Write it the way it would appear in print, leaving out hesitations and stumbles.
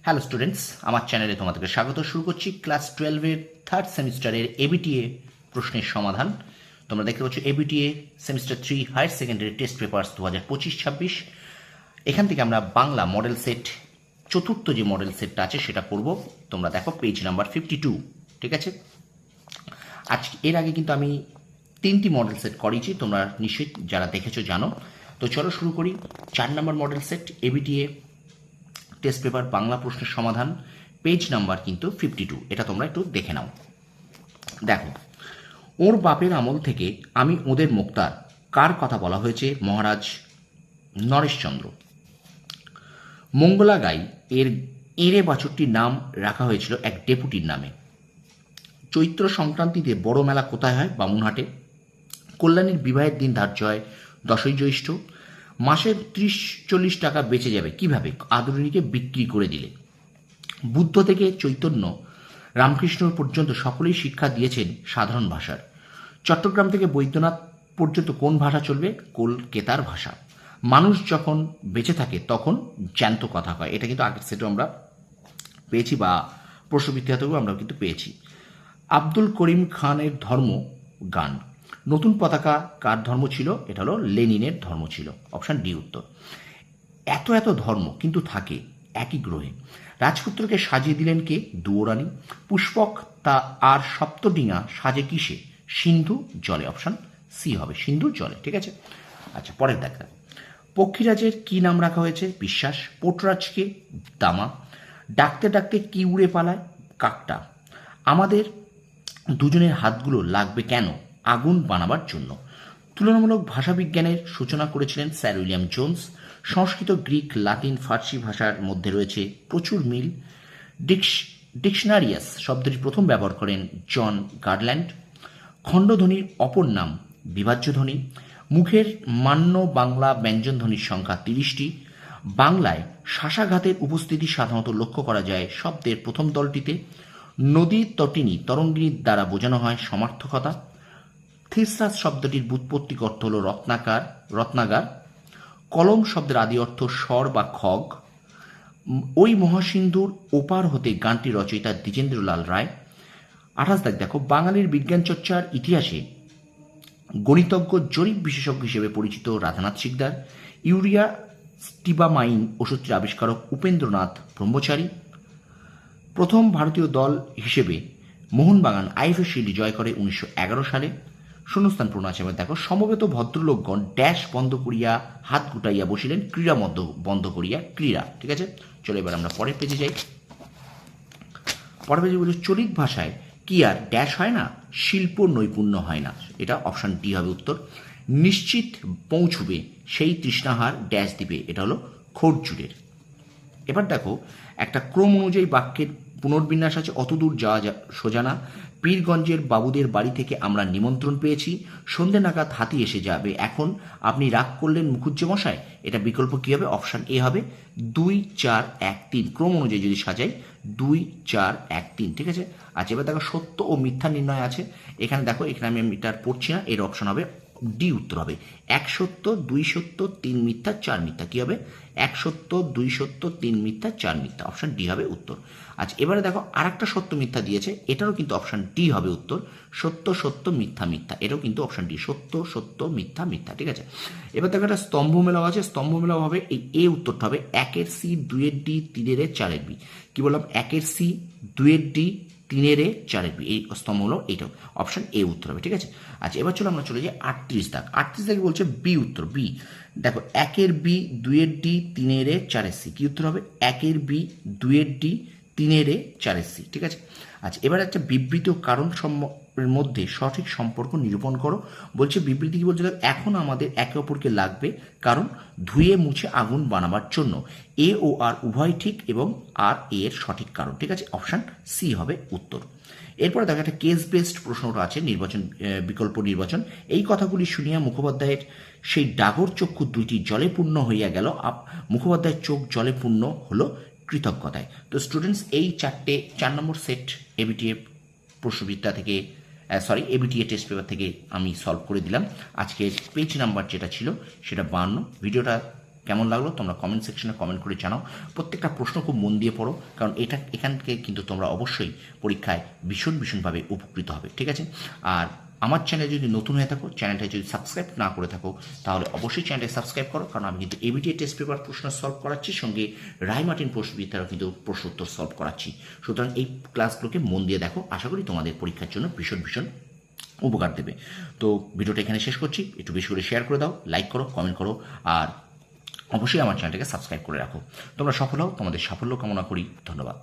Hello students, আমার চ্যানেলে তোমাদেরকে স্বাগত। শুরু করছি ক্লাস 12-এর থার্ড সেমিস্টারের এবিটিএ প্রশ্নের সমাধান। তোমরা দেখতে পাচ্ছ ABTA semester 3 higher secondary test papers 2025-26। এখান থেকে আমরা বাংলা মডেল সেট চতুর্থ যে মডেল সেটটা আছে সেটা পড়ব। তোমরা দেখো পেজ নাম্বার 52, ঠিক আছে। আজ এর আগে কিন্তু আমি 3টি মডেল সেট করিয়েছি, তোমরা নিশ্চয়ই যারা দেখেছো জানো। তো চলো শুরু করি। 4 নম্বর model set ABTA test paper Bangla প্রশ্নের সমাধান, পেজ নাম্বার কিন্তু 52। এটা তোমরা একটু দেখে নাও। দেখো, ওর বাপের আমল থেকে আমি ওদের মুক্তার, কার কথা বলা হয়েছে? মহারাজ নরেশচন্দ্র। মঙ্গলা গাই এর এঁড়ে বাছুরটির নাম রাখা হয়েছিল এক ডেপুটির নামে। চৈত্র সংক্রান্তিতে বড় মেলা কোথায় হয়? বামুনহাটে। কল্যাণীর বিবাহের দিন ধার্য হয় 10ই জ্যৈষ্ঠ। মাসে 30-40 টাকা বেঁচে যাবে কিভাবে? আদরিণীকে বিক্রি করে দিলে। বুদ্ধ থেকে চৈতন্য, রামকৃষ্ণ পর্যন্ত সকলেই শিক্ষা দিয়েছেন সাধারণ ভাষার। চট্টগ্রাম থেকে বৈদ্যনাথ পর্যন্ত কোন ভাষা চলবে? কলকেতার ভাষা। মানুষ যখন বেঁচে থাকে তখন জ্যান্ত কথা কয়। এটা কিন্তু আগের সেটও আমরা পেয়েছি, বা প্রশ্নবিদ্যা থেকেও আমরা কিন্তু পেয়েছি। আব্দুল করিম খানের ধর্ম গান। নতুন পতাকা কার ধর্ম ছিল? এটা হলো লেনিনের ধর্ম ছিল। অপশান ডি উত্তর। এত এত ধর্ম কিন্তু থাকে একই গ্রহে। রাজপুত্রকে সাজিয়ে দিলেন কে? দুয়োরানী। পুষ্পক তা আর সপ্তডিঙা সাজে কিসে? সিন্ধু জলে। অপশান সি হবে, সিন্ধু জলে, ঠিক আছে। আচ্ছা, পরের দেখা। পক্ষীরাজের কি নাম রাখা হয়েছে? বিশ্বাস। পোটরাজকে দামা। ডাকতে ডাকতে কি উড়ে পালায়? কাকটা। আমাদের দুজনের হাতগুলো লাগবে কেন? আগুন বানাবার জন্য। তুলনামূলক ভাষাবিজ্ঞানের সূচনা করেছিলেন স্যার উইলিয়াম জোন্স। সংস্কৃত, গ্রিক, লাতিন, ফার্সি ভাষার মধ্যে রয়েছে প্রচুর মিল। ডিকশনারিয়াস শব্দটি প্রথম ব্যবহার করেন জন গার্ল্যান্ড। খণ্ডধ্বনির অপর নাম বিভাজ্য ধ্বনি। মুখের মান্য বাংলা ব্যঞ্জনধ্বনির সংখ্যা 30টি। বাংলায় শাসাঘাতের উপস্থিতি সাধারণত লক্ষ্য করা যায় শব্দের প্রথম দলটিতে। নদী তটিনী তরঙ্গিনীর দ্বারা বোঝানো হয় সমার্থকতা। থিসাস শব্দটির ব্যুৎপত্তিক অর্থ হল রত্নাগার। কলম শব্দের আদি অর্থ স্বর বা খগ। ওই মহাসিন্ধুর ওপার হতে গানটি রচয়িতা দ্বিজেন্দ্রলাল রায়। 28 দাগ দেখো, বাঙালির বিজ্ঞান চর্চার ইতিহাসে গণিতজ্ঞ জরিপ বিশেষজ্ঞ হিসেবে পরিচিত রাধানাথ সিকদার। ইউরিয়া স্টিবামাইন ওষুধটির আবিষ্কারক উপেন্দ্রনাথ ব্রহ্মচারী। প্রথম ভারতীয় দল হিসেবে মোহনবাগান আইএফএ শিল্ড জয় করে 1911 সালে। শূন্যস্থান পূর্ণ আছে। এবার দেখো, সমবেত ভদ্রলোকগণ ড্যাশ বন্ধ করিয়া হাত গুটাইয়া বসিলেন, ক্রীড়া বন্ধ করিয়া ক্রীড়া, ঠিক আছে। চলো এবার আমরা পরের পেজে যাই। পরের পেজে বলছি, চলিত ভাষায় কি আর ড্যাশ হয় না? শিল্প নৈপুণ্য হয় না। এটা অপশান ডি হবে উত্তর। নিশ্চিত পৌঁছবে সেই তৃষ্ণাহার ড্যাশ দিবে। এটা হলো খোরজুরের। এবার দেখো, একটা ক্রম অনুযায়ী বাক্যের পুনর্বিন্যাস আছে। অতদূর যাওয়া সোজা না। পীরগঞ্জের বাবুদের বাড়ি থেকে আমরা নিমন্ত্রণ পেয়েছি। সন্ধে নাগাদ হাতি এসে যাবে। এখন আপনি রাগ করলেন মুখুজ্জে মশাই। এটা বিকল্প কী হবে? অপশান এ হবে 2, 4, 1, 3। ক্রম অনুযায়ী যদি সাজাই 2, 4, 1, 3, ঠিক আছে। আচ্ছা, এবার দেখো সত্য ও মিথ্যা নির্ণয় আছে। এখানে দেখো, এখানে আমি এটা পড়ছি না, এর অপশান হবে ডি উত্তর হবে। 1 সত্য, 2 সত্য, 3 মিথ্যা, 4 মিথ্যা। কি হবে? 1 সত্য, 2 সত্য, 3 মিথ্যা, 4 মিথ্যা। অপশান ডি হবে উত্তর। আচ্ছা, এবারে দেখো আরেকটা সত্য মিথ্যা দিয়েছে, এটারও কিন্তু অপশান ডি হবে উত্তর। সত্য সত্য মিথ্যা মিথ্যা, এটাও কিন্তু অপশান ডি। সত্য সত্য মিথ্যা মিথ্যা, ঠিক আছে। এবার দেখো একটা স্তম্ভ মেলাও আছে। স্তম্ভ মেলাও হবে এই এ উত্তরটা হবে 1-এর সি, 2-এর ডি, 3-এর এ, 4-এর বি। কি বললাম? 1-এর সি, 2-এর ডি, 3-এর এ, 4-এর বি। এই স্তম্ভ হলো এইটাও অপশান এ উত্তর হবে, ঠিক আছে। আচ্ছা, এবার চলো আমরা চলে যাই 38 দাগ। 38 দাগে বলছে বি উত্তর। বি দেখো, 1-এর বি, 2-এর ডি, 3-এর এ, 4-এর সি। কি উত্তর হবে? 1-এর বি, 2-এর ডি, 3-এর এ, 4-এর সি, ঠিক আছে। আচ্ছা, এবার একটা বিবৃত কারণ মধ্যে সঠিক সম্পর্ক নিরূপণ করো। বলছে বিবৃতি কি বলছে? এখন আমাদের একে অপরকে লাগবে, কারণ ধুয়ে মুছে আগুন বানাবার জন্য। এ ও আর উভয় ঠিক এবং আর এর সঠিক কারণ, ঠিক আছে। অপশান সি হবে উত্তর। এরপরে দেখো একটা কেস বেসড প্রশ্নটা আছে, নির্বাচন বিকল্প নির্বাচন। এই কথাগুলি শুনিয়া মুখোপাধ্যায়ের সেই ডাগর চক্ষু দুইটি জলে পূর্ণ হইয়া গেল। মুখোপাধ্যায়ের চোখ জলে পূর্ণ হলো কৃতজ্ঞতায়। তো স্টুডেন্টস, এই 4 নম্বর সেট এবিটিএ প্রশ্নবিদ্যা থেকে এবিটিএ টেস্ট পেপার থেকে আমি সলভ করে দিলাম। আজকের পেজ নাম্বার যেটা ছিল সেটা 52। ভিডিওটা কেমন লাগলো তোমরা কমেন্ট সেকশনে কমেন্ট করে জানাও। প্রত্যেকটা প্রশ্ন খুব মন দিয়ে পড়ো, কারণ এখান থেকে কিন্তু তোমরা অবশ্যই পরীক্ষায় ভীষণভাবে উপকৃত হবে, ঠিক আছে? আর আমার চ্যানেল যদি নতুন হয়ে থাকো, চ্যানেলটা যদি সাবস্ক্রাইব না করে থাকো, তাহলে অবশ্যই চ্যানেলটা সাবস্ক্রাইব করো, কারণ আমি কিন্তু এবিটিএ টেস্ট পেপার প্রশ্ন সলভ করাচ্ছি, সঙ্গে রায় মার্টিন প্রশ্নবিদ্যারও কিন্তু প্রশ্ন উত্তর সলভ করাচ্ছি। সুতরাং এই ক্লাসগুলোকে মন দিয়ে দেখো, আশা করি তোমাদের পরীক্ষার জন্য ভীষণ উপকার দেবে। তো ভিডিওটা এখানে শেষ করছি, একটু বেশি করে শেয়ার করে দাও, লাইক করো, কমেন্ট করো, আর অবশ্যই আমার চ্যানেলটাকে সাবস্ক্রাইব করে রাখো। তোমরা সফল হও, তোমাদের সাফল্য কামনা করি। ধন্যবাদ।